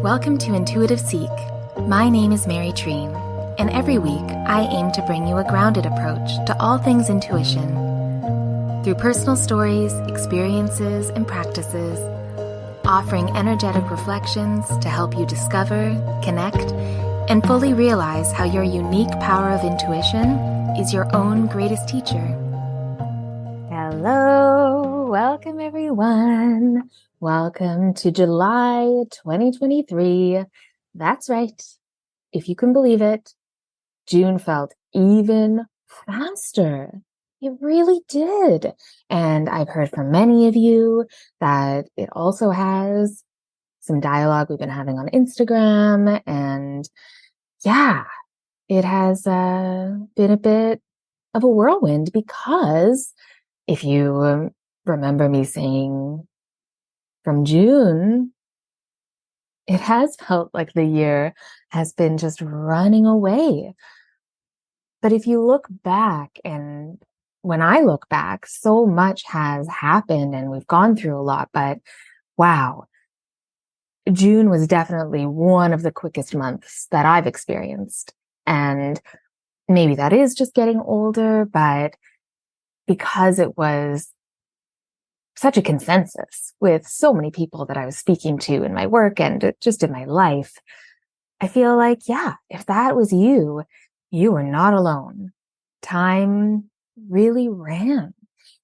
Welcome to Intuitive Seek. My name is Mary Treen, and every week I aim to bring you a grounded approach to all things intuition. Through personal stories, experiences, and practices, offering energetic reflections to help you discover, connect, and fully realize how your unique power of intuition is your own greatest teacher. Hello, welcome everyone. Welcome to July 2023. That's right. If you can believe it, June felt even faster. It really did. And I've heard from many of you that it also has some dialogue we've been having on Instagram. And yeah, it has been a bit of a whirlwind because if you remember me saying from June, it has felt like the year has been just running away. But if you look back, and when I look back, so much has happened and we've gone through a lot, but wow, June was definitely one of the quickest months that I've experienced. And maybe that is just getting older, but because it was such a consensus with so many people that I was speaking to in my work and just in my life, I feel like, yeah, if that was you, you were not alone. Time really ran.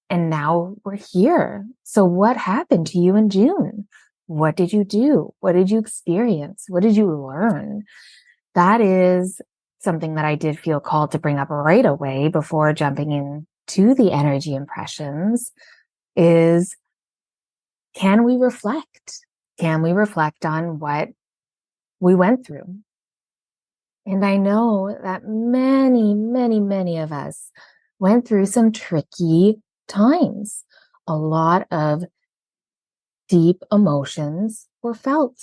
And now we're here. So what happened to you in June? What did you do? What did you experience? What did you learn? That is something that I did feel called to bring up right away before jumping into the energy impressions is, can we reflect? Can we reflect on what we went through? And I know that many of us went through some tricky times. A lot of deep emotions were felt.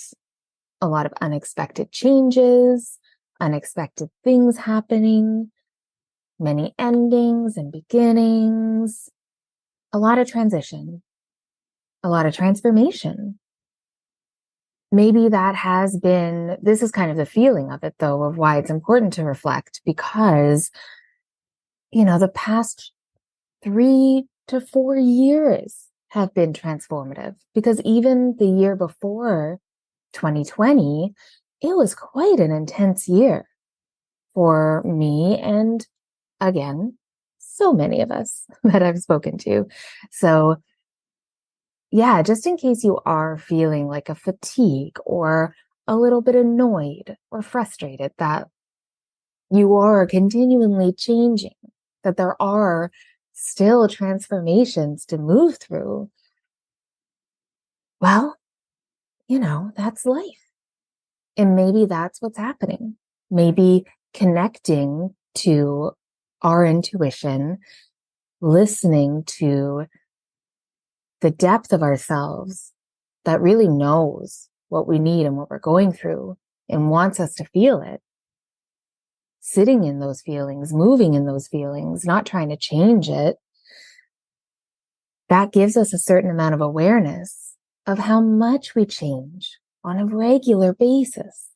A lot of unexpected changes, unexpected things happening, many endings and beginnings, a lot of transition, a lot of transformation. Maybe that has been, this is kind of the feeling of it though, of why it's important to reflect, because, the past 3 to 4 years have been transformative, because even the year before 2020, it was quite an intense year for me and, again, so many of us that I've spoken to. So yeah, just in case you are feeling like a fatigue or a little bit annoyed or frustrated that you are continually changing, that there are still transformations to move through. Well, that's life. And maybe that's what's happening. Maybe connecting to our intuition, listening to the depth of ourselves that really knows what we need and what we're going through and wants us to feel it. Sitting in those feelings, moving in those feelings, not trying to change it. That gives us a certain amount of awareness of how much we change on a regular basis.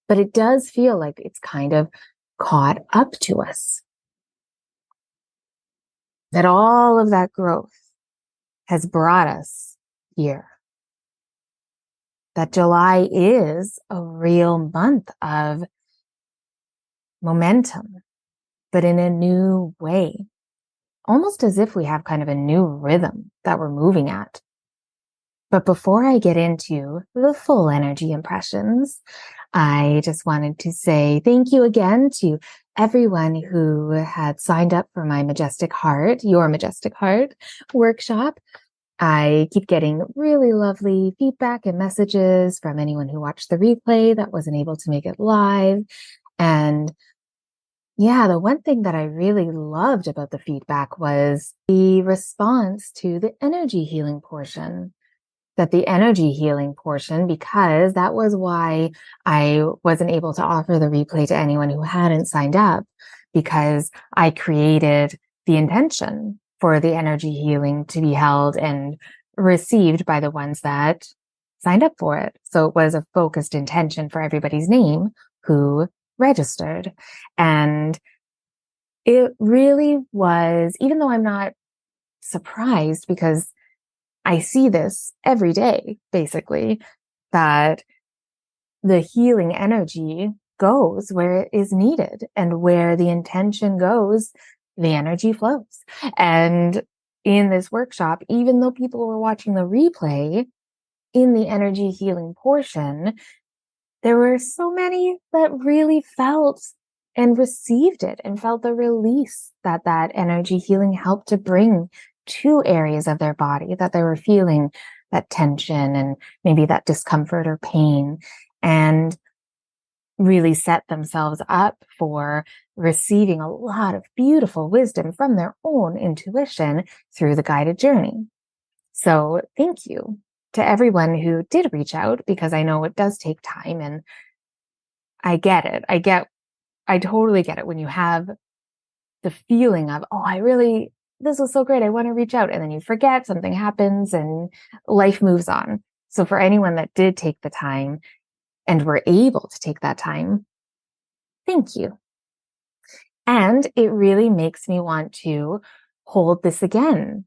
But it does feel like it's kind of caught up to us. That all of that growth has brought us here. That July is a real month of momentum, but in a new way. Almost as if we have kind of a new rhythm that we're moving at. But before I get into the full energy impressions, I just wanted to say thank you again to everyone who had signed up for my Majestic Heart, Your Majestic Heart workshop. I keep getting really lovely feedback and messages from anyone who watched the replay that wasn't able to make it live. And yeah, the one thing that I really loved about the feedback was the response to the energy healing portion. That the energy healing portion, because that was why I wasn't able to offer the replay to anyone who hadn't signed up, because I created the intention for the energy healing to be held and received by the ones that signed up for it. So it was a focused intention for everybody's name who registered. And it really was, even though I'm not surprised because I see this every day, basically, that the healing energy goes where it is needed, and where the intention goes, the energy flows. And in this workshop, even though people were watching the replay, in the energy healing portion, there were so many that really felt and received it and felt the release that that energy healing helped to bring to areas of their body that they were feeling that tension and maybe that discomfort or pain, and really set themselves up for receiving a lot of beautiful wisdom from their own intuition through the guided journey. So thank you to everyone who did reach out, because I know it does take time, and I get it. I totally get it when you have the feeling of, oh, this was so great. I want to reach out. And then you forget, something happens and life moves on. So for anyone that did take the time and were able to take that time, thank you. And it really makes me want to hold this again.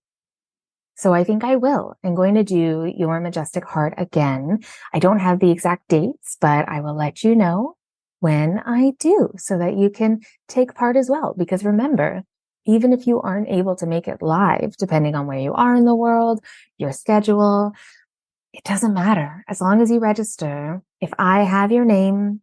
So I think I will. I'm going to do Your Majestic Heart again. I don't have the exact dates, but I will let you know when I do, so that you can take part as well. Because remember, even if you aren't able to make it live, depending on where you are in the world, your schedule, it doesn't matter. As long as you register, if I have your name,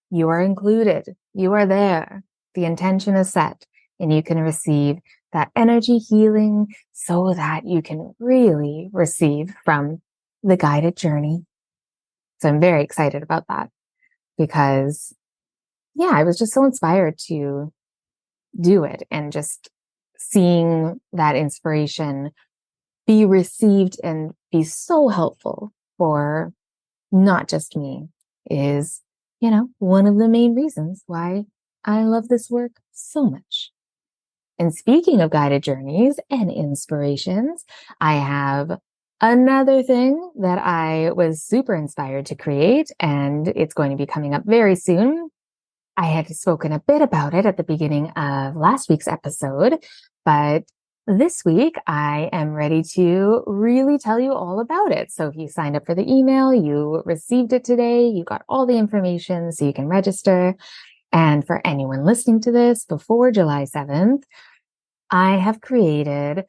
you are included. You are there. The intention is set, and you can receive that energy healing so that you can really receive from the guided journey. So I'm very excited about that, because I was just so inspired to do it, and just seeing that inspiration be received and be so helpful for not just me is, one of the main reasons why I love this work so much. And speaking of guided journeys and inspirations, I have another thing that I was super inspired to create, and it's going to be coming up very soon. I had spoken a bit about it at the beginning of last week's episode, but this week I am ready to really tell you all about it. So if you signed up for the email, you received it today, you got all the information so you can register. And for anyone listening to this before July 7th, I have created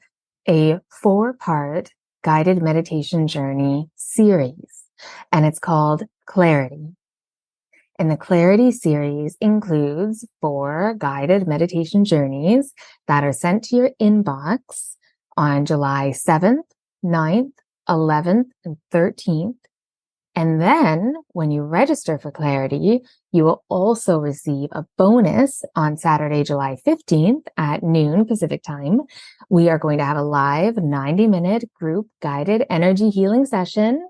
a 4-part guided meditation journey series, and it's called Clarity. And the Clarity series includes 4 guided meditation journeys that are sent to your inbox on July 7th, 9th, 11th, and 13th. And then when you register for Clarity, you will also receive a bonus on Saturday, July 15th at noon Pacific time. We are going to have a live 90-minute group guided energy healing session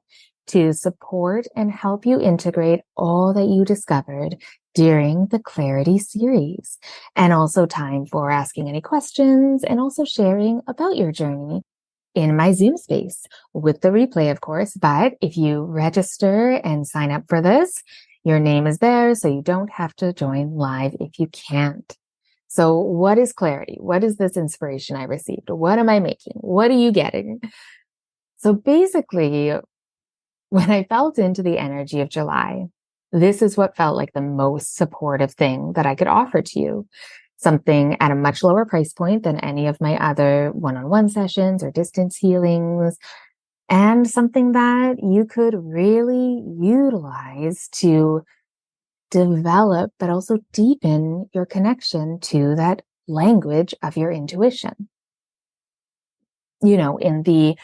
to support and help you integrate all that you discovered during the Clarity series. And also time for asking any questions and also sharing about your journey in my Zoom space with the replay, of course. But if you register and sign up for this, your name is there, so you don't have to join live if you can't. So what is Clarity? What is this inspiration I received? What am I making? What are you getting? So basically, when I felt into the energy of July, this is what felt like the most supportive thing that I could offer to you. Something at a much lower price point than any of my other one-on-one sessions or distance healings, and something that you could really utilize to develop, but also deepen your connection to that language of your intuition. In the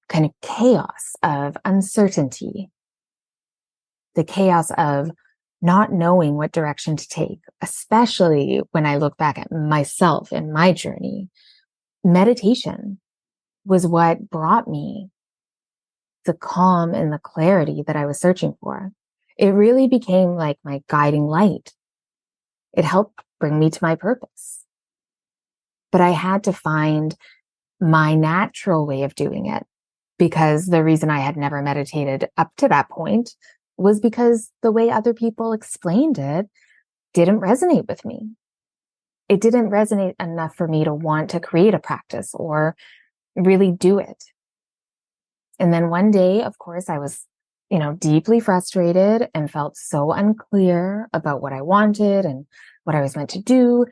kind of chaos of uncertainty, the chaos of not knowing what direction to take, especially when I look back at myself and my journey, meditation was what brought me the calm and the clarity that I was searching for. It really became like my guiding light. It helped bring me to my purpose. But I had to find my natural way of doing it, because the reason I had never meditated up to that point was because the way other people explained it didn't resonate with me. It didn't resonate enough for me to want to create a practice or really do it. And then one day, of course, I was, deeply frustrated and felt so unclear about what I wanted and what I was meant to do.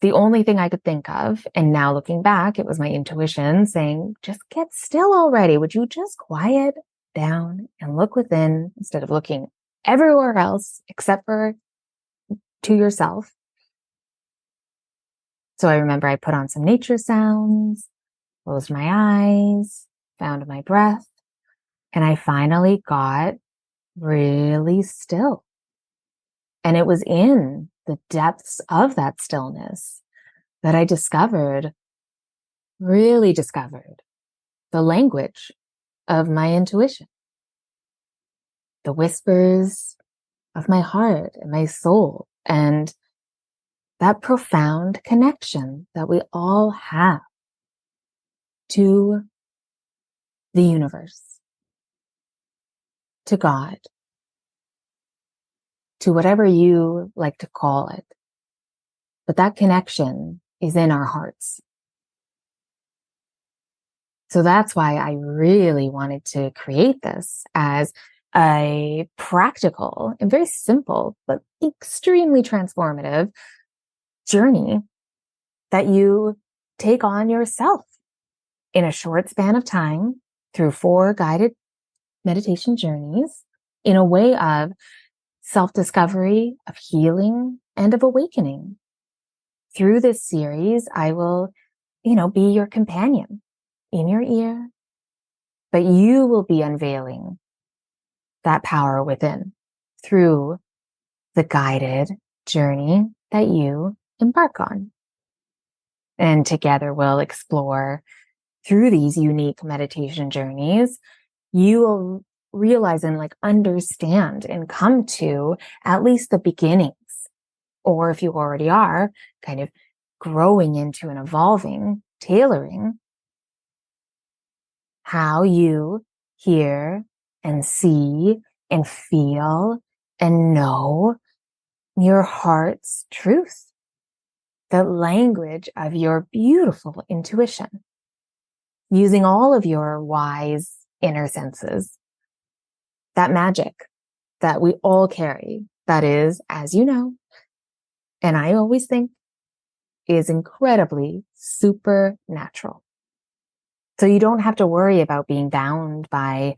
The only thing I could think of, and now looking back, it was my intuition saying, just get still already. Would you just quiet down and look within instead of looking everywhere else except for to yourself? So I remember I put on some nature sounds, closed my eyes, found my breath, and I finally got really still. And it was in the depths of that stillness that I really discovered the language of my intuition, the whispers of my heart and my soul, and that profound connection that we all have to the universe, to God, to whatever you like to call it. But that connection is in our hearts. So that's why I really wanted to create this as a practical and very simple, but extremely transformative journey that you take on yourself in a short span of time through 4 guided meditation journeys in a way of self-discovery, of healing, and of awakening. Through this series, I will, be your companion in your ear, but you will be unveiling that power within through the guided journey that you embark on. And together we'll explore through these unique meditation journeys, you will realize and understand and come to at least the beginnings. Or if you already are kind of growing into and evolving, tailoring how you hear and see and feel and know your heart's truth, the language of your beautiful intuition, using all of your wise inner senses, that magic that we all carry, that is, as you know, and I always think is incredibly supernatural. So you don't have to worry about being bound by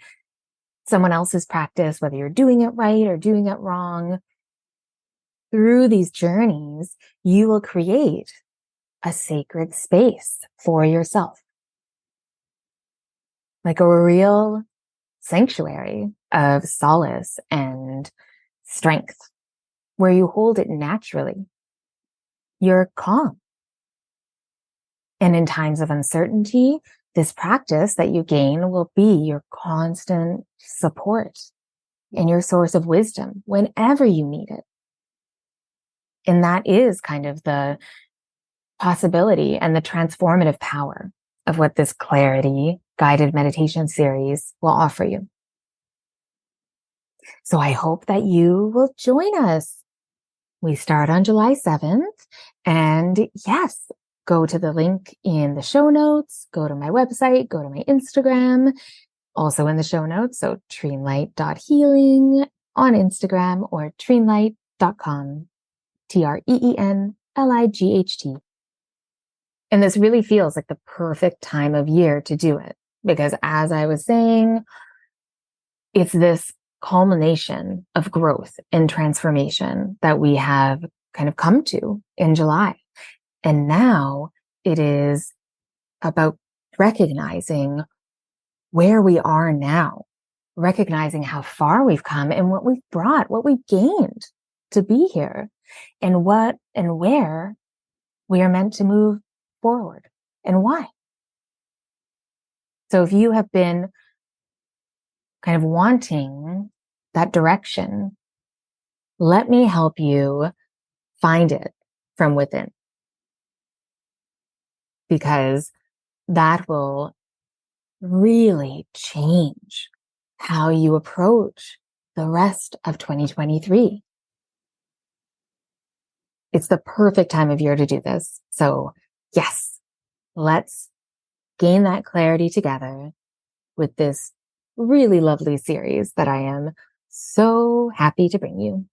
someone else's practice, whether you're doing it right or doing it wrong. Through these journeys, you will create a sacred space for yourself, like a real sanctuary of solace and strength, where you hold it naturally. You're calm. And in times of uncertainty, this practice that you gain will be your constant support and your source of wisdom whenever you need it. And that is kind of the possibility and the transformative power of what this Clarity guided meditation series will offer you. So I hope that you will join us. We start on July 7th. And yes, go to the link in the show notes, go to my website, go to my Instagram, also in the show notes. So treenlight.healing on Instagram or treenlight.com, TREENLIGHT. And this really feels like the perfect time of year to do it because, as I was saying, it's this culmination of growth and transformation that we have kind of come to in July. And now it is about recognizing where we are now, recognizing how far we've come and what we've brought, what we've gained to be here, and what and where we are meant to move forward and why. So if you have been kind of wanting that direction, let me help you find it from within, because that will really change how you approach the rest of 2023. It's the perfect time of year to do this. So yes, let's gain that clarity together with this really lovely series that I am so happy to bring you.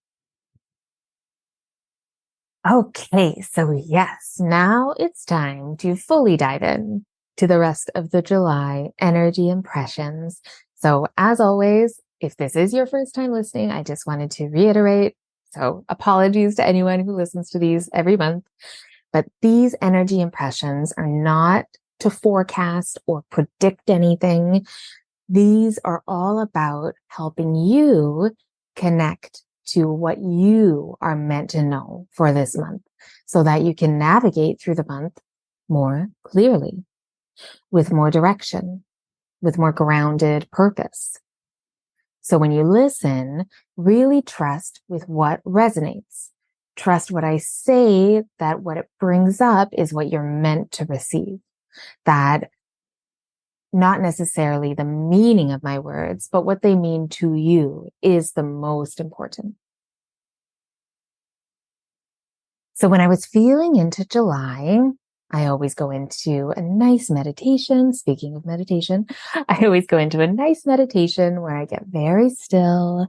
Okay, so yes, now it's time to fully dive in to the rest of the July energy impressions. So as always, if this is your first time listening, I just wanted to reiterate. So apologies to anyone who listens to these every month, but these energy impressions are not to forecast or predict anything. These are all about helping you connect to what you are meant to know for this month so that you can navigate through the month more clearly, with more direction, with more grounded purpose. So when you listen, really trust with what resonates. Trust what I say, that what it brings up is what you're meant to receive. That not necessarily the meaning of my words, but what they mean to you is the most important. So when I was feeling into July, I always go into a nice meditation. Speaking of meditation, I always go into a nice meditation where I get very still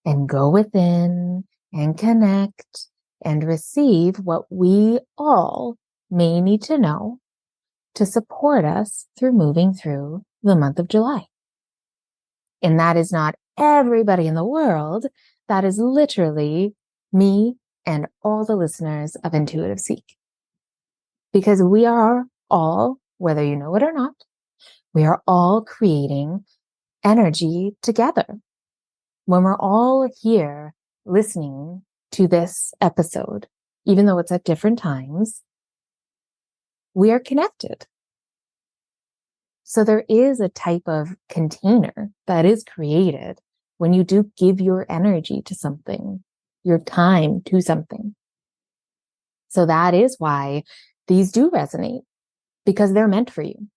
and go within and connect and receive what we all may need to know to support us through moving through the month of July. And that is not everybody in the world. That is literally me and all the listeners of Intuitive Seek. Because we are all, whether you know it or not, we are all creating energy together. When we're all here listening to this episode, even though it's at different times, we are connected. So there is a type of container that is created when you do give your energy to something, your time to something. So that is why these do resonate, because they're meant for you.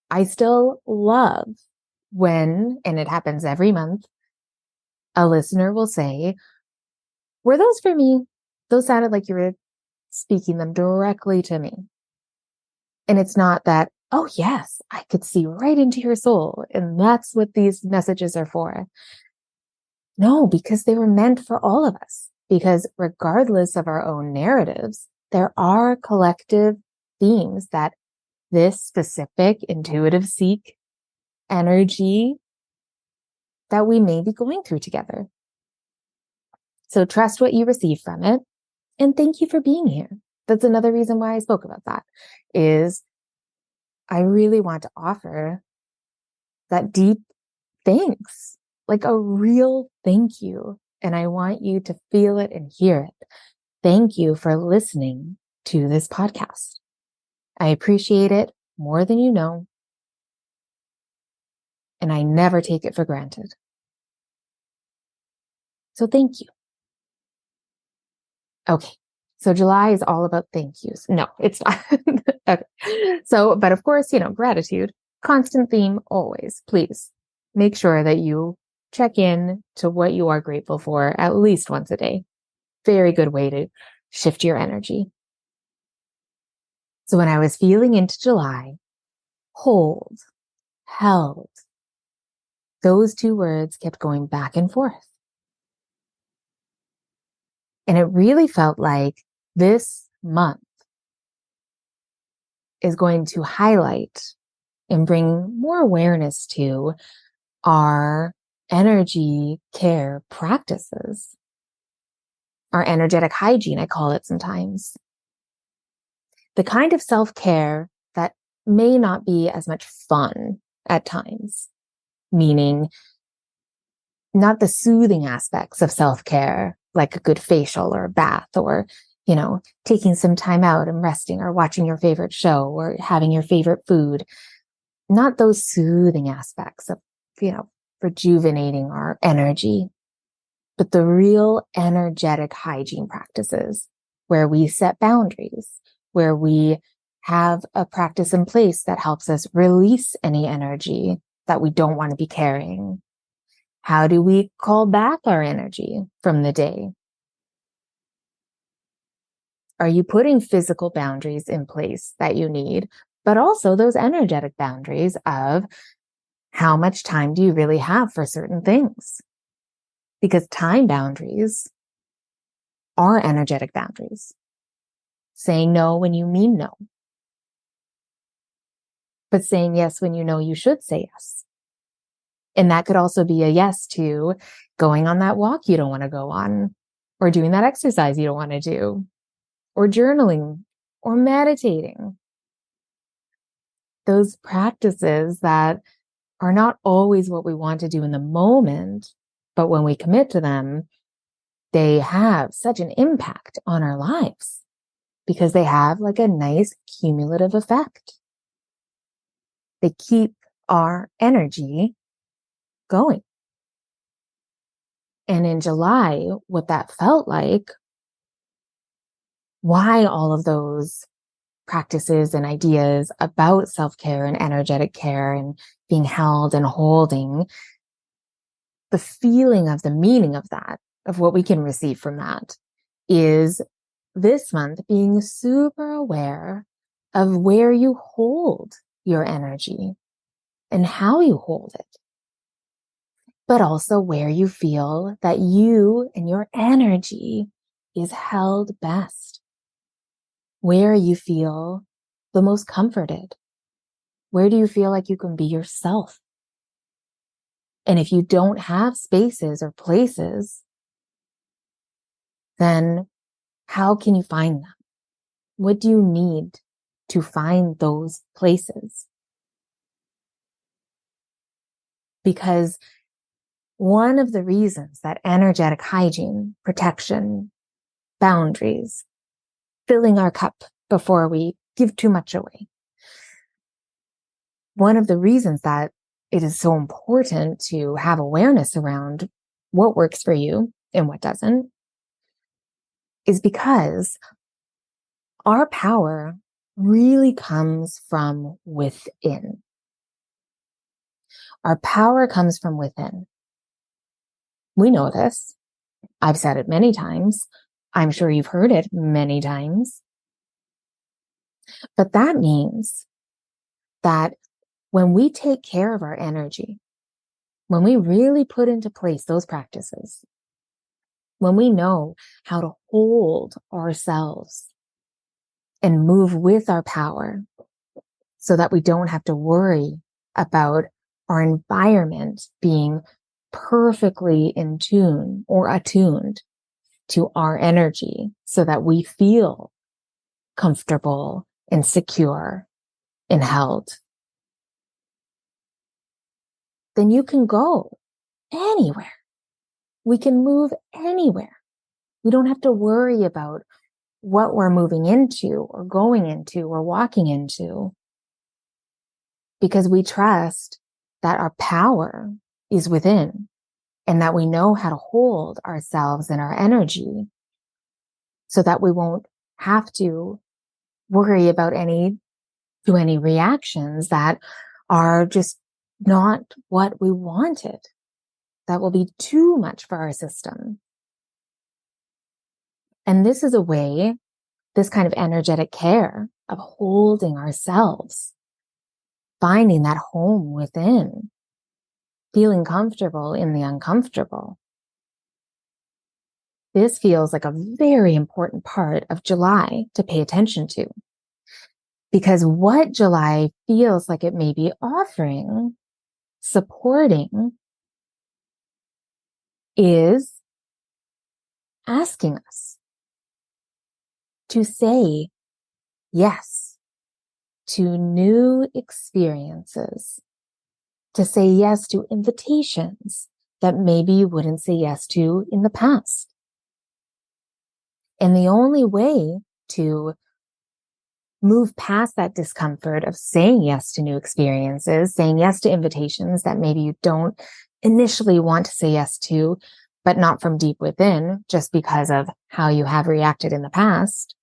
I still love when, and it happens every month, a listener will say, were those for me? Those sounded like you were speaking them directly to me. And it's not that, oh yes, I could see right into your soul. And that's what these messages are for. No, because they were meant for all of us. Because regardless of our own narratives, there are collective themes that this specific intuitive seek energy that we may be going through together. So trust what you receive from it. And thank you for being here. That's another reason why I spoke about that, is I really want to offer that deep thanks, like a real thank you. And I want you to feel it and hear it. Thank you for listening to this podcast. I appreciate it more than you know. And I never take it for granted. So thank you. Okay. So July is all about thank yous. No, it's not. Okay. So, but of course, gratitude, constant theme always. Please make sure that you check in to what you are grateful for at least once a day. Very good way to shift your energy. So when I was feeling into July, hold, held, those two words kept going back and forth. And it really felt like this month is going to highlight and bring more awareness to our energy care practices, our energetic hygiene, I call it sometimes. The kind of self-care that may not be as much fun at times, meaning not the soothing aspects of self-care, like a good facial or a bath or, taking some time out and resting or watching your favorite show or having your favorite food. Not those soothing aspects of, rejuvenating our energy, but the real energetic hygiene practices where we set boundaries, where we have a practice in place that helps us release any energy that we don't want to be carrying? How do we call back our energy from the day? Are you putting physical boundaries in place that you need, but also those energetic boundaries of how much time do you really have for certain things? Because time boundaries are energetic boundaries. Saying no when you mean no, but saying yes when you know you should say yes. And that could also be a yes to going on that walk you don't want to go on, or doing that exercise you don't want to do, or journaling, or meditating. Those practices that are not always what we want to do in the moment, but when we commit to them, they have such an impact on our lives because they have like a nice cumulative effect. They keep our energy going. And in July, what that felt like, why all of those practices and ideas about self-care and energetic care and being held and holding, the feeling of the meaning of that, of what we can receive from that, is this month being super aware of where you hold your energy and how you hold it, but also where you feel that you and your energy is held best, where you feel the most comforted, where do you feel like you can be yourself? And if you don't have spaces or places, then how can you find them? What do you need to find those places? Because one of the reasons that energetic hygiene, protection, boundaries, filling our cup before we give too much away, one of the reasons that it is so important to have awareness around what works for you and what doesn't is because our power really comes from within. Our power comes from within. We know this. I've said it many times. I'm sure you've heard it many times. But that means that when we take care of our energy, when we really put into place those practices, when we know how to hold ourselves and move with our power so that we don't have to worry about our environment being perfectly in tune or attuned to our energy so that we feel comfortable and secure and held, then you can go anywhere. We can move anywhere. We don't have to worry about what we're moving into or going into or walking into because we trust that our power is within and that we know how to hold ourselves and our energy so that we won't have to worry about any reactions that are just not what we wanted. That will be too much for our system. And this is a way, this kind of energetic care of holding ourselves, finding that home within, feeling comfortable in the uncomfortable. This feels like a very important part of July to pay attention to. Because what July feels like it may be offering, supporting, is asking us to say yes to new experiences, to say yes to invitations that maybe you wouldn't say yes to in the past. And the only way to move past that discomfort of saying yes to new experiences, saying yes to invitations that maybe you don't initially want to say yes to, but not from deep within, just because of how you have reacted in the past,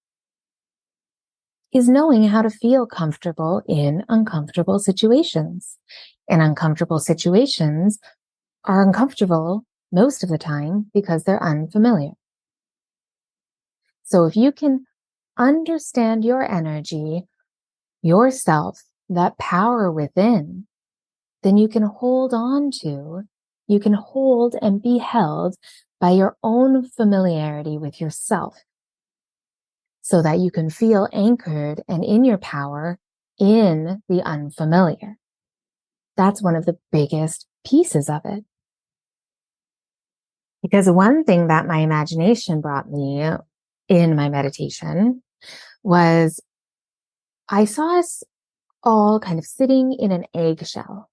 is knowing how to feel comfortable in uncomfortable situations. And uncomfortable situations are uncomfortable most of the time because they're unfamiliar. So if you can understand your energy, yourself, that power within, then you can hold and be held by your own familiarity with yourself so that you can feel anchored and in your power in the unfamiliar. That's one of the biggest pieces of it. Because one thing that my imagination brought me in my meditation was I saw us all kind of sitting in an eggshell,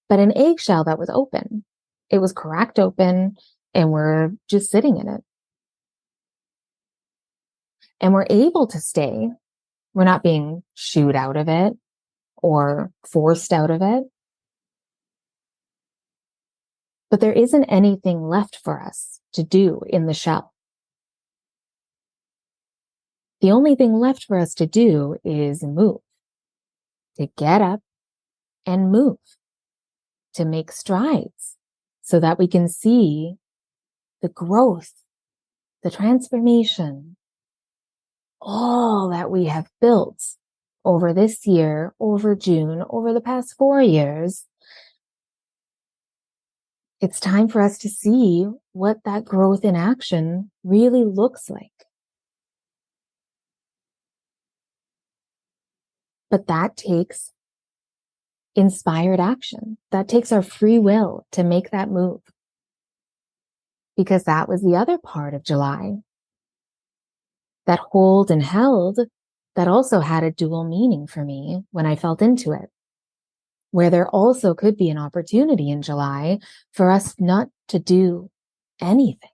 but an eggshell that was open. It was cracked open and we're just sitting in it. And we're able to stay. We're not being shooed out of it or forced out of it. But there isn't anything left for us to do in the shell. The only thing left for us to do is move, to get up and move, to make strides so that we can see the growth, the transformation, all that we have built over this year, over June, over the past 4 years. It's time for us to see what that growth in action really looks like. But that takes inspired action. That takes our free will to make that move. Because that was the other part of July. That hold and held, that also had a dual meaning for me when I felt into it. Where there also could be an opportunity in July for us not to do anything.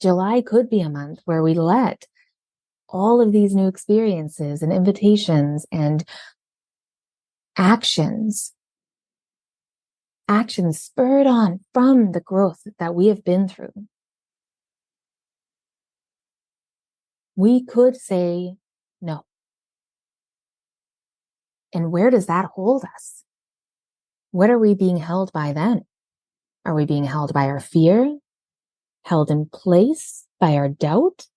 July could be a month where we let all of these new experiences and invitations and actions spurred on from the growth that we have been through. We could say no. And where does that hold us? What are we being held by then? Are we being held by our fear? Held in place by our doubt?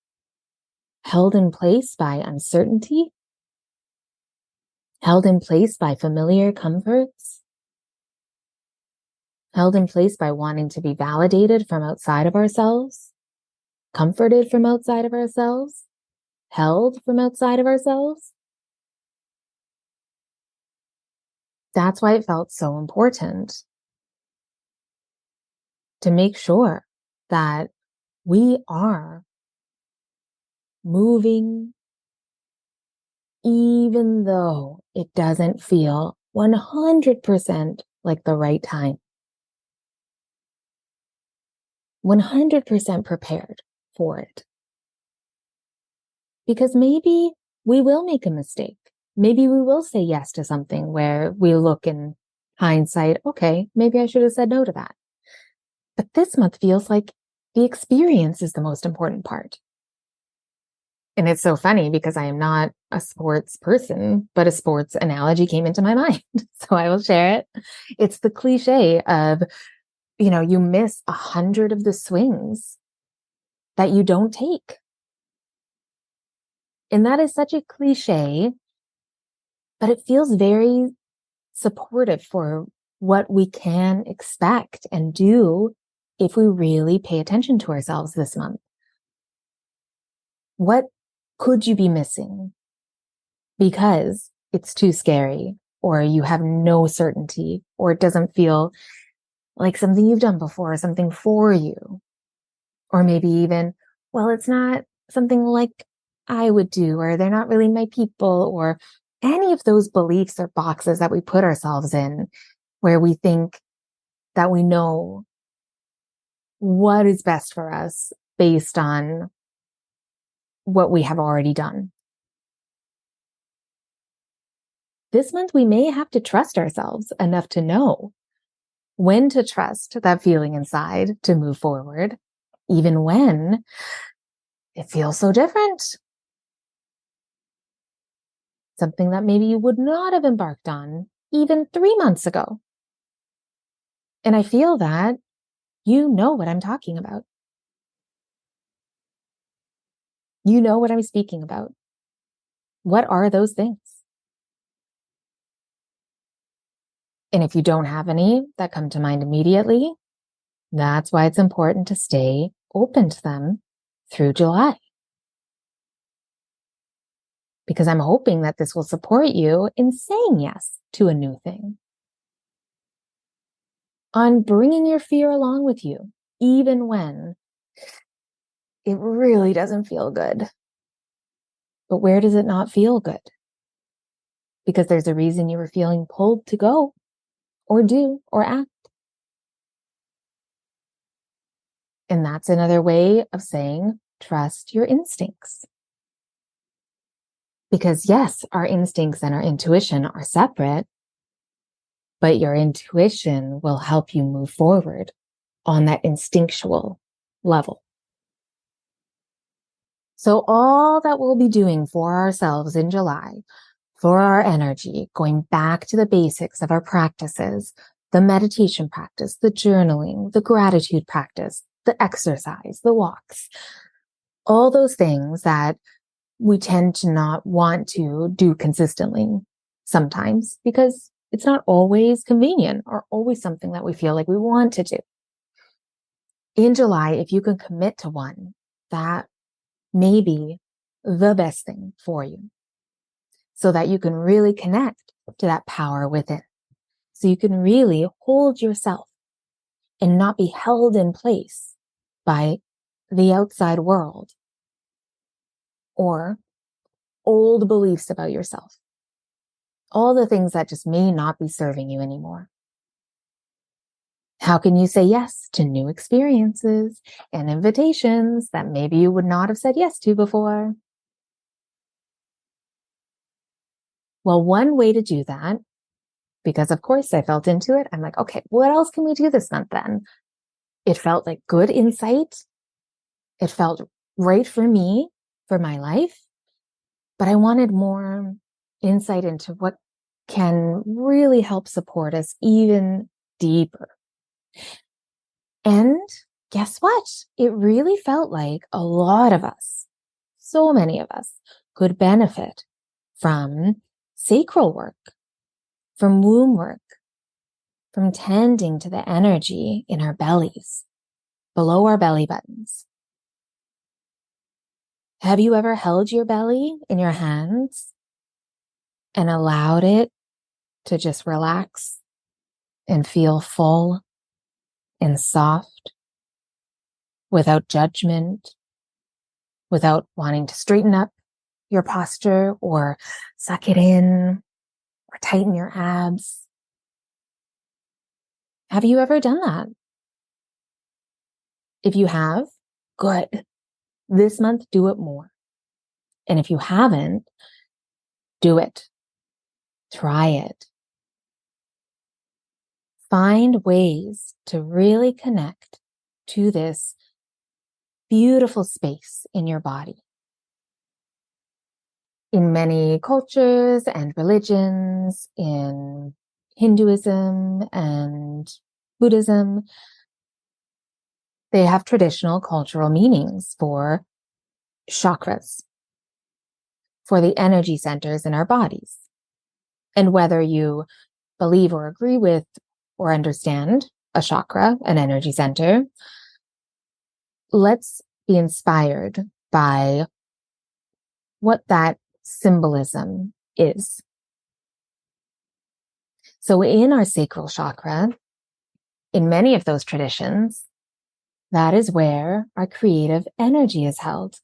Held in place by uncertainty? Held in place by familiar comforts? Held in place by wanting to be validated from outside of ourselves? Comforted from outside of ourselves? Held from outside of ourselves? That's why it felt so important to make sure that we are moving even though it doesn't feel 100% like the right time. 100% prepared for it. Because maybe we will make a mistake. Maybe we will say yes to something where we look in hindsight, okay, maybe I should have said no to that. But this month feels like the experience is the most important part. And it's so funny because I am not a sports person, but a sports analogy came into my mind. So I will share it. It's the cliche of, you miss 100 of the swings that you don't take. And that is such a cliche, but it feels very supportive for what we can expect and do if we really pay attention to ourselves this month. What could you be missing because it's too scary, or you have no certainty, or it doesn't feel like something you've done before, something for you? Or maybe even, well, it's not something like I would do, or they're not really my people, or any of those beliefs or boxes that we put ourselves in where we think that we know what is best for us based on what we have already done. This month, we may have to trust ourselves enough to know when to trust that feeling inside to move forward, even when it feels so different. Something that maybe you would not have embarked on even 3 months ago. And I feel that you know what I'm talking about. You know what I'm speaking about. What are those things? And if you don't have any that come to mind immediately, that's why it's important to stay open to them through July. Because I'm hoping that this will support you in saying yes to a new thing. On bringing your fear along with you, even when it really doesn't feel good. But where does it not feel good? Because there's a reason you were feeling pulled to go or do or act. And that's another way of saying, trust your instincts. Because yes, our instincts and our intuition are separate, but your intuition will help you move forward on that instinctual level. So all that we'll be doing for ourselves in July, for our energy, going back to the basics of our practices, the meditation practice, the journaling, the gratitude practice, the exercise, the walks, all those things that we tend to not want to do consistently sometimes because it's not always convenient or always something that we feel like we want to do. In July, if you can commit to one, that may be the best thing for you so that you can really connect to that power within. So you can really hold yourself and not be held in place by the outside world or old beliefs about yourself. All the things that just may not be serving you anymore. How can you say yes to new experiences and invitations that maybe you would not have said yes to before? Well, one way to do that, because of course I felt into it, I'm like, okay, what else can we do this month then? It felt like good insight. It felt right for me, for my life, but I wanted more insight into what can really help support us even deeper. And guess what? It really felt like a lot of us, so many of us, could benefit from sacral work, from womb work, from tending to the energy in our bellies, below our belly buttons. Have you ever held your belly in your hands and allowed it to just relax and feel full and soft without judgment, without wanting to straighten up your posture or suck it in or tighten your abs? Have you ever done that? If you have, good. This month, do it more. And if you haven't, do it. Try it. Find ways to really connect to this beautiful space in your body. In many cultures and religions, in Hinduism and Buddhism, they have traditional cultural meanings for chakras, for the energy centers in our bodies. And whether you believe or agree with or understand a chakra, an energy center, let's be inspired by what that symbolism is. So in our sacral chakra, in many of those traditions, that is where our creative energy is held,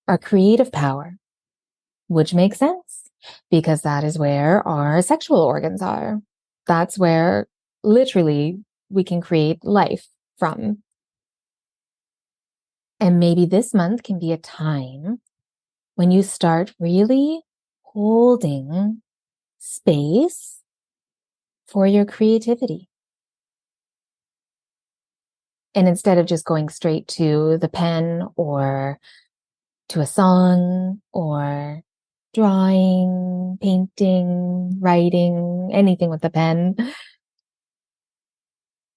our creative power, which makes sense because that is where our sexual organs are. That's where literally we can create life from. And maybe this month can be a time when you start really holding space for your creativity And instead of just going straight to the pen or to a song or drawing, painting, writing, anything with a pen,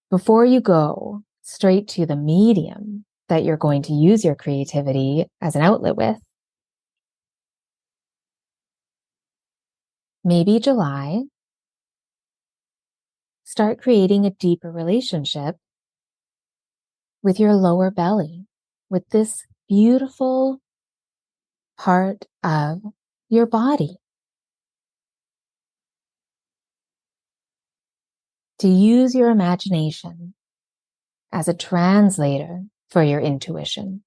before you go straight to the medium that you're going to use your creativity as an outlet with, maybe July, start creating a deeper relationship with your lower belly, with this beautiful part of your body. To use your imagination as a translator for your intuition.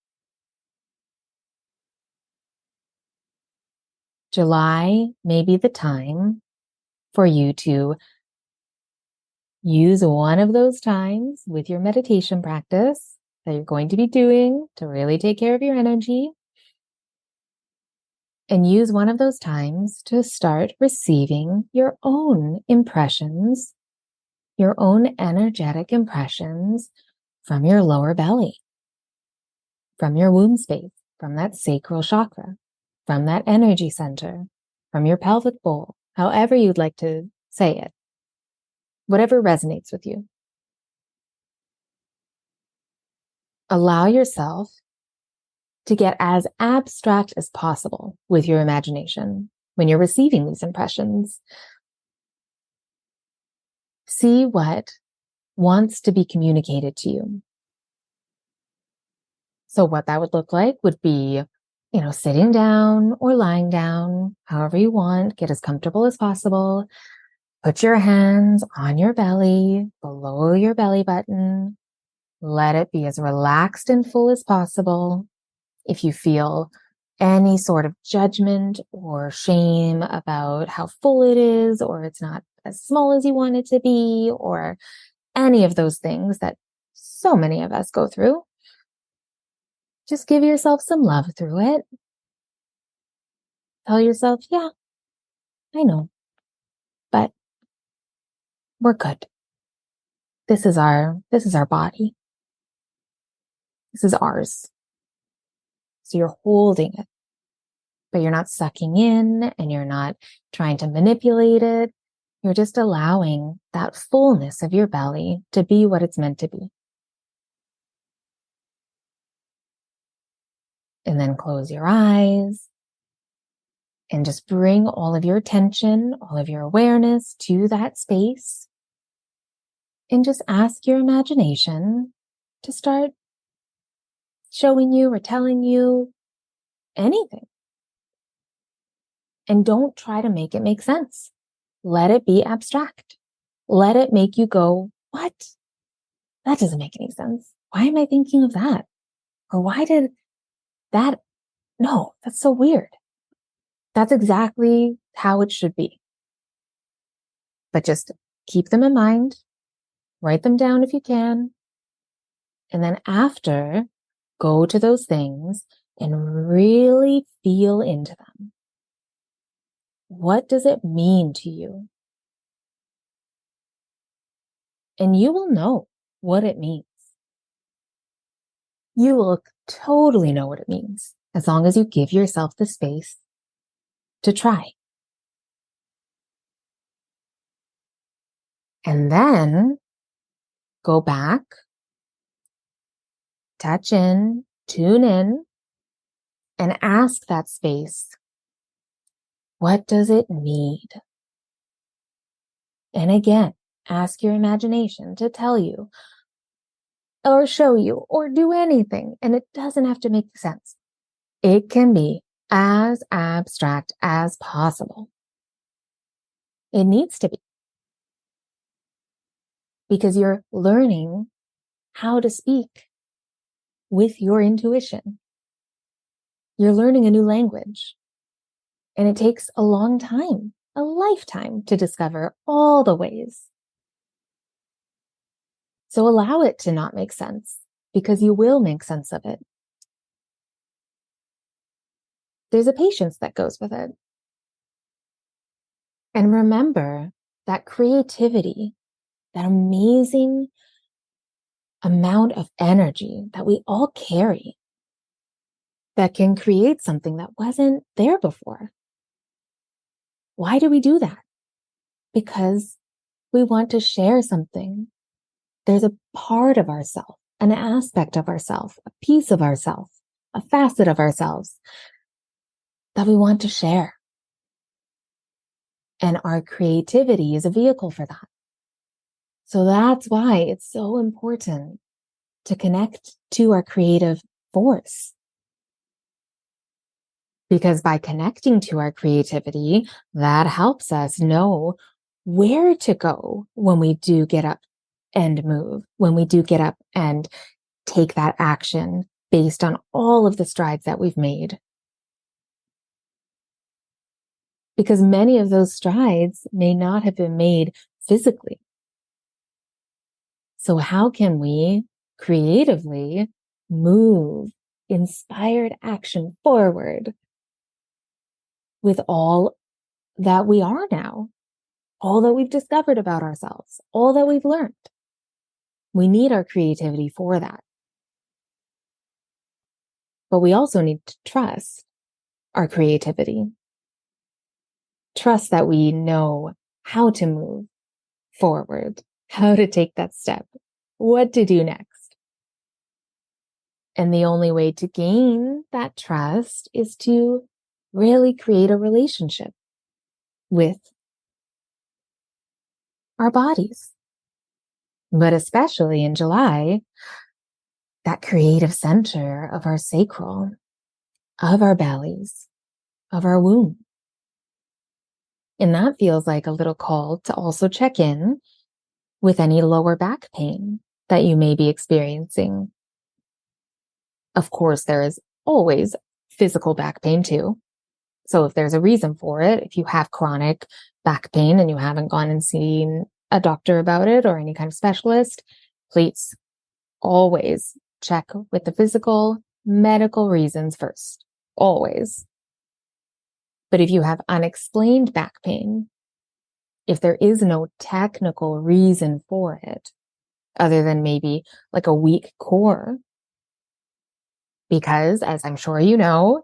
July may be the time for you to use one of those times with your meditation practice that you're going to be doing to really take care of your energy. And use one of those times to start receiving your own impressions, your own energetic impressions from your lower belly, from your womb space, from that sacral chakra, from that energy center, from your pelvic bowl, however you'd like to say it, whatever resonates with you. Allow yourself to get as abstract as possible with your imagination when you're receiving these impressions. See what wants to be communicated to you. So what that would look like would be, sitting down or lying down, however you want, get as comfortable as possible. Put your hands on your belly, below your belly button. Let it be as relaxed and full as possible. If you feel any sort of judgment or shame about how full it is, or it's not as small as you want it to be, or any of those things that so many of us go through, just give yourself some love through it. Tell yourself, yeah, I know, but we're good. This is our body. This is ours. So you're holding it, but you're not sucking in and you're not trying to manipulate it. You're just allowing that fullness of your belly to be what it's meant to be. And then close your eyes and just bring all of your attention, all of your awareness to that space. And just ask your imagination to start showing you or telling you anything. And don't try to make it make sense. Let it be abstract. Let it make you go, what? That doesn't make any sense. Why am I thinking of that? Or why did that? No, that's so weird. That's exactly how it should be. But just keep them in mind, write them down if you can. And then after, go to those things and really feel into them. What does it mean to you? And you will know what it means. You will totally know what it means as long as you give yourself the space to try. And then go back, touch in, tune in, and ask that space, what does it need? And again, ask your imagination to tell you or show you or do anything. And it doesn't have to make sense. It can be as abstract as possible. It needs to be. Because you're learning how to speak with your intuition. You're learning a new language. And it takes a long time, a lifetime, to discover all the ways. So allow it to not make sense, because you will make sense of it. There's a patience that goes with it. And remember that creativity, that amazing amount of energy that we all carry that can create something that wasn't there before. Why do we do that? Because we want to share something. There's a part of ourselves, an aspect of ourselves, a piece of ourselves, a facet of ourselves that we want to share. And our creativity is a vehicle for that. So that's why it's so important to connect to our creative force. Because by connecting to our creativity, that helps us know where to go when we do get up and move, when we do get up and take that action based on all of the strides that we've made. Because many of those strides may not have been made physically. So how can we creatively move inspired action forward with all that we are now, all that we've discovered about ourselves, all that we've learned? We need our creativity for that. But we also need to trust our creativity. Trust that we know how to move forward, how to take that step, what to do next. And the only way to gain that trust is to really create a relationship with our bodies. But especially in July, that creative center of our sacral, of our bellies, of our womb. And that feels like a little call to also check in with any lower back pain that you may be experiencing. Of course, there is always physical back pain too. So if there's a reason for it, if you have chronic back pain and you haven't gone and seen a doctor about it or any kind of specialist, please always check with the physical medical reasons first. Always. But if you have unexplained back pain, if there is no technical reason for it, other than maybe like a weak core, because as I'm sure you know,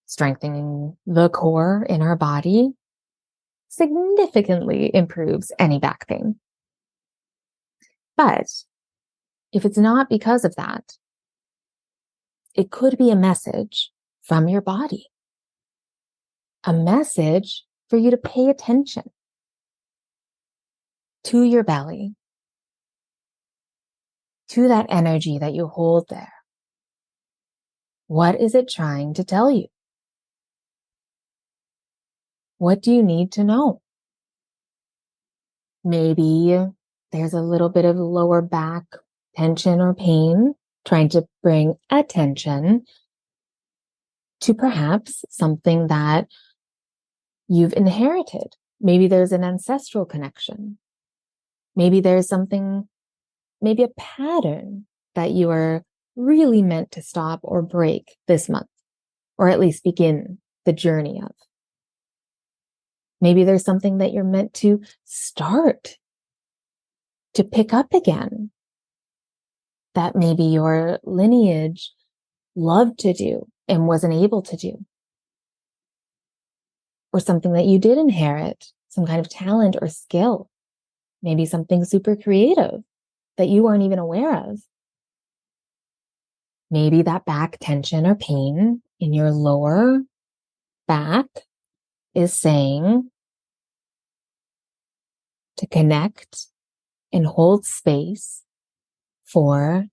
strengthening the core in our body significantly improves any back pain. But if it's not because of that, it could be a message from your body, a message for you to pay attention to your belly, to that energy that you hold there. What is it trying to tell you? What do you need to know? Maybe there's a little bit of lower back tension or pain, trying to bring attention to perhaps something that you've inherited. Maybe there's an ancestral connection. Maybe there's something, maybe a pattern that you are really meant to stop or break this month, or at least begin the journey of. Maybe there's something that you're meant to start, to pick up again, that maybe your lineage loved to do and wasn't able to do. Or something that you did inherit, some kind of talent or skill, maybe something super creative that you weren't even aware of. Maybe that back tension or pain in your lower back is saying to connect and hold space for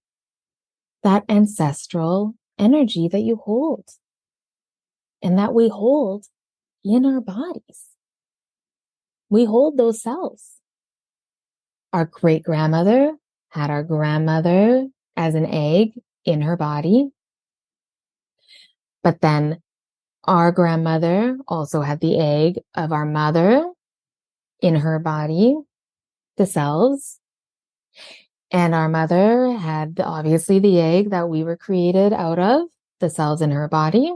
that ancestral energy that you hold and that we hold in our bodies. We hold those cells. Our great grandmother had our grandmother as an egg in her body. But then our grandmother also had the egg of our mother in her body, the cells. And our mother had obviously the egg that we were created out of, the cells in her body.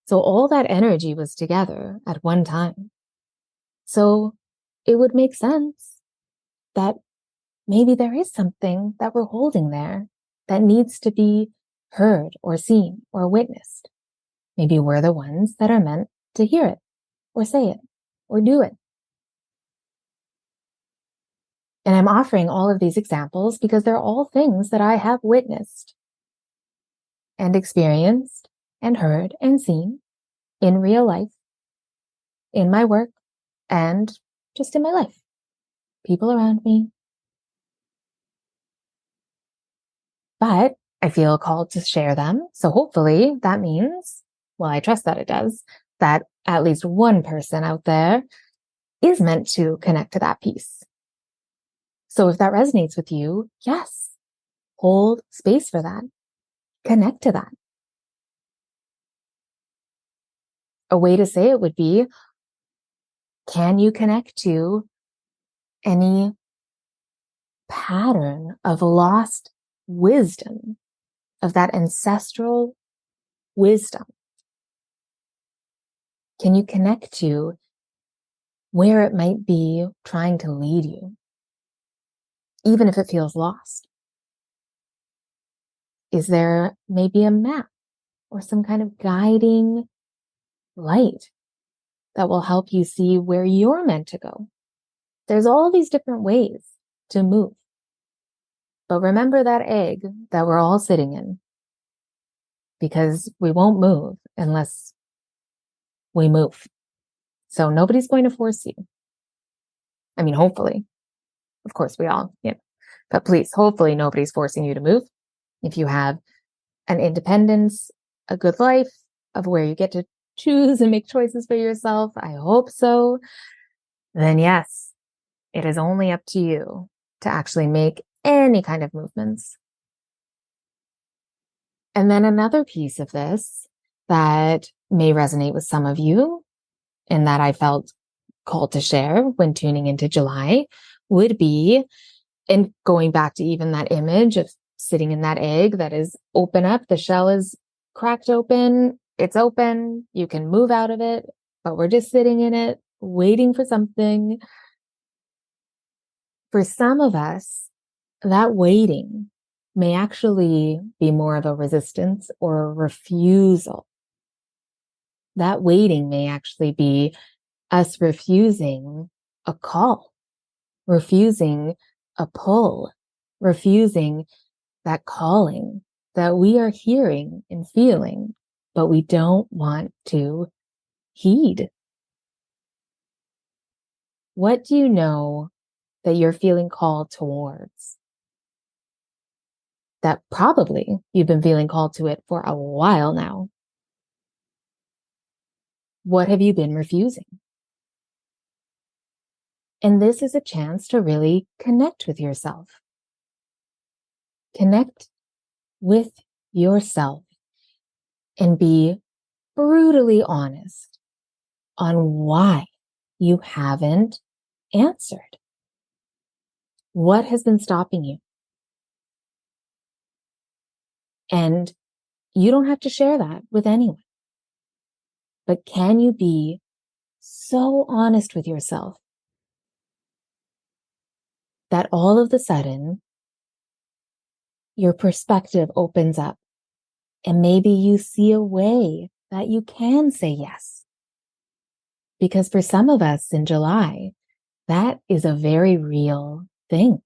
So all that energy was together at one time. So it would make sense that maybe there is something that we're holding there that needs to be heard or seen or witnessed. Maybe we're the ones that are meant to hear it or say it or do it. And I'm offering all of these examples because they're all things that I have witnessed and experienced and heard and seen in real life, in my work, and just in my life. People around me. But I feel called to share them. So hopefully that means, well, I trust that it does, that at least one person out there is meant to connect to that piece. So if that resonates with you, yes, hold space for that. Connect to that. A way to say it would be, can you connect to any pattern of lost wisdom, of that ancestral wisdom? Can you connect to where it might be trying to lead you, even if it feels lost? Is there maybe a map or some kind of guiding light that will help you see where you're meant to go? There's all these different ways to move. But remember that egg that we're all sitting in, because we won't move unless we move. So nobody's going to force you. I mean, hopefully, of course, we all, but please, hopefully nobody's forcing you to move. If you have an independence, a good life of where you get to choose and make choices for yourself, I hope so, then yes, it is only up to you to actually make any kind of movements. And then another piece of this that may resonate with some of you and that I felt called to share when tuning into July would be, and going back to even that image of sitting in that egg that is open up, the shell is cracked open, it's open, you can move out of it, but we're just sitting in it, waiting for something. For some of us, that waiting may actually be more of a resistance or a refusal. That waiting may actually be us refusing a call, refusing a pull, refusing that calling that we are hearing and feeling, but we don't want to heed. What do you know that you're feeling called towards? That probably you've been feeling called to it for a while now. What have you been refusing? And this is a chance to really connect with yourself. Connect with yourself and be brutally honest on why you haven't answered. What has been stopping you? And you don't have to share that with anyone. But can you be so honest with yourself that all of a sudden your perspective opens up and maybe you see a way that you can say yes? Because for some of us in July, that is a very real thing.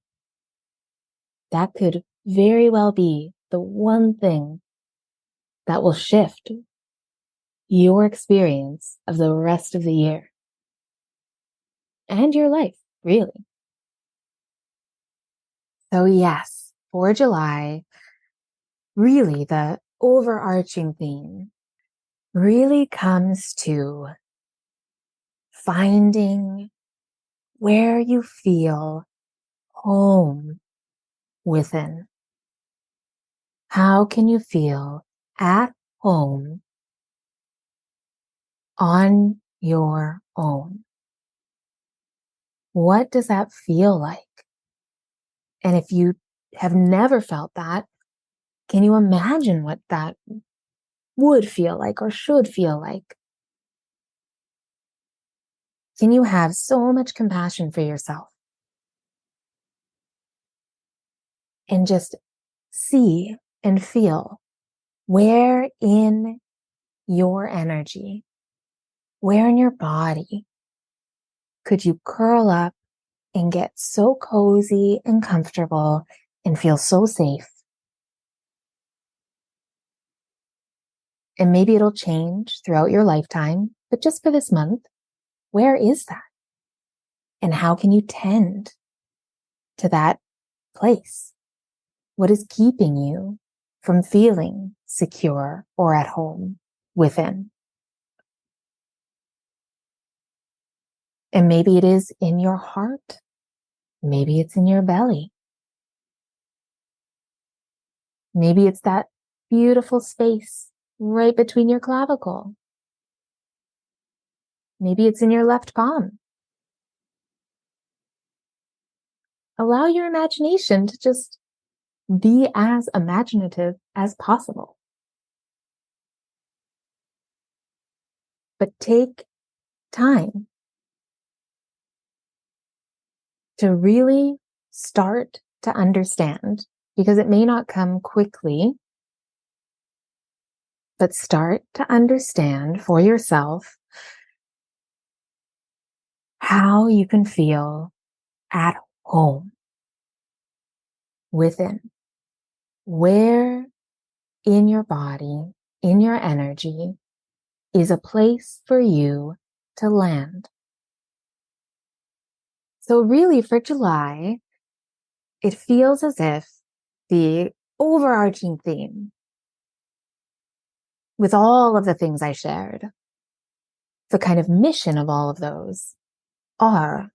That could very well be the one thing that will shift your experience of the rest of the year and your life, really. So yes, for July, really the overarching theme really comes to finding where you feel home within. How can you feel at home on your own? What does that feel like? And if you have never felt that, can you imagine what that would feel like or should feel like? Can you have so much compassion for yourself and just see and feel where in your energy, where in your body could you curl up and get so cozy and comfortable and feel so safe. And maybe it'll change throughout your lifetime, but just for this month, where is that? And how can you tend to that place? What is keeping you from feeling secure or at home within? And maybe it is in your heart. Maybe it's in your belly. Maybe it's that beautiful space right between your clavicle. Maybe it's in your left palm. Allow your imagination to just be as imaginative as possible. But take time to really start to understand, because it may not come quickly, but start to understand for yourself how you can feel at home within. Where in your body, in your energy, is a place for you to land. So really for July, it feels as if the overarching theme with all of the things I shared, the kind of mission of all of those are,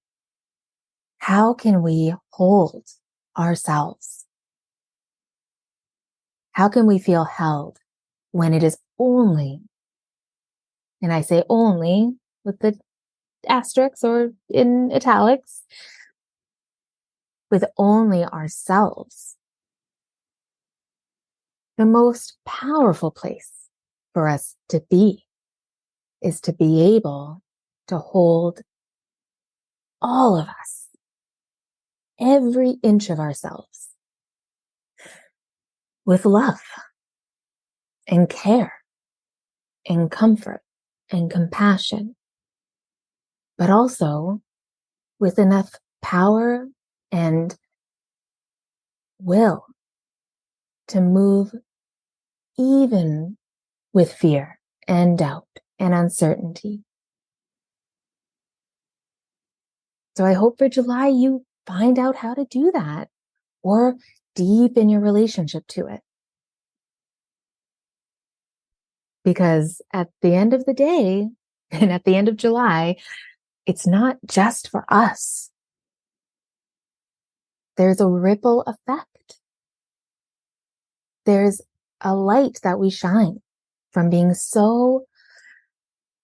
how can we hold ourselves? How can we feel held when it is only, and I say only with the asterisks or in italics, with only ourselves? The most powerful place for us to be is to be able to hold all of us, every inch of ourselves, with love and care and comfort and compassion, but also with enough power and will to move even with fear and doubt and uncertainty. So I hope for July you find out how to do that, or deepen your relationship to it. Because at the end of the day, and at the end of July, it's not just for us. There's a ripple effect. There's a light that we shine from being so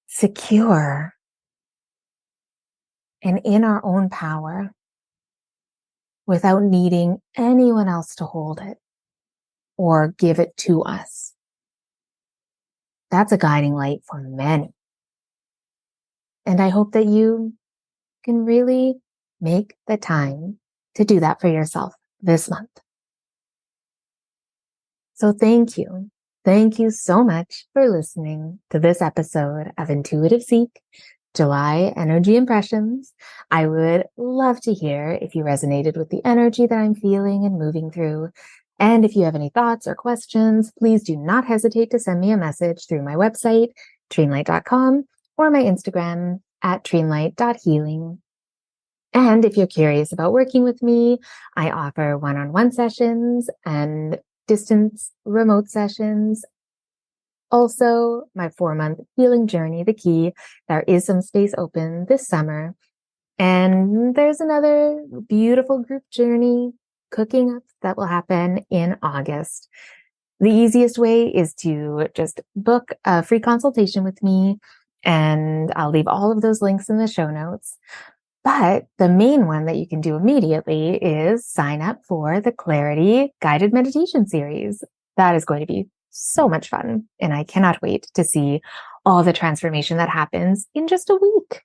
secure and in our own power without needing anyone else to hold it or give it to us. That's a guiding light for many. And I hope that you can really make the time to do that for yourself this month. So thank you. Thank you so much for listening to this episode of Intuitive Seek July Energy Impressions. I would love to hear if you resonated with the energy that I'm feeling and moving through. And if you have any thoughts or questions, please do not hesitate to send me a message through my website, treenlight.com, or my Instagram at treenlight.healing. And if you're curious about working with me, I offer one-on-one sessions and distance remote sessions. Also, my 4-month healing journey, The Key. There is some space open this summer. And there's another beautiful group journey cooking up that will happen in August. The easiest way is to just book a free consultation with me, and I'll leave all of those links in the show notes. But the main one that you can do immediately is sign up for the Clarity Guided Meditation Series. That is going to be so much fun, and I cannot wait to see all the transformation that happens in just a week.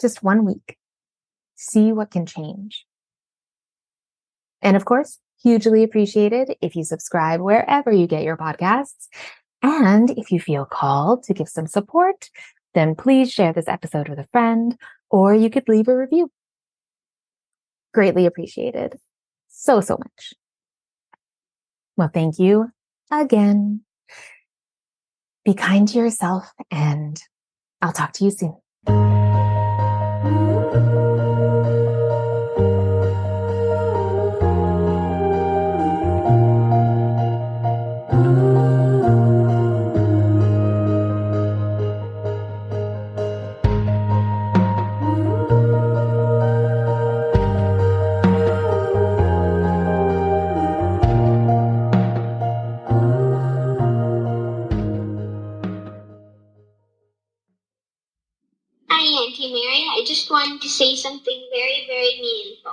Just 1 week. See what can change. And of course, hugely appreciated if you subscribe wherever you get your podcasts. And if you feel called to give some support, then please share this episode with a friend, or you could leave a review. Greatly appreciated. So, so much. Well, thank you again. Be kind to yourself, and I'll talk to you soon. Hi, Auntie Mary. I just wanted to say something very, very meaningful.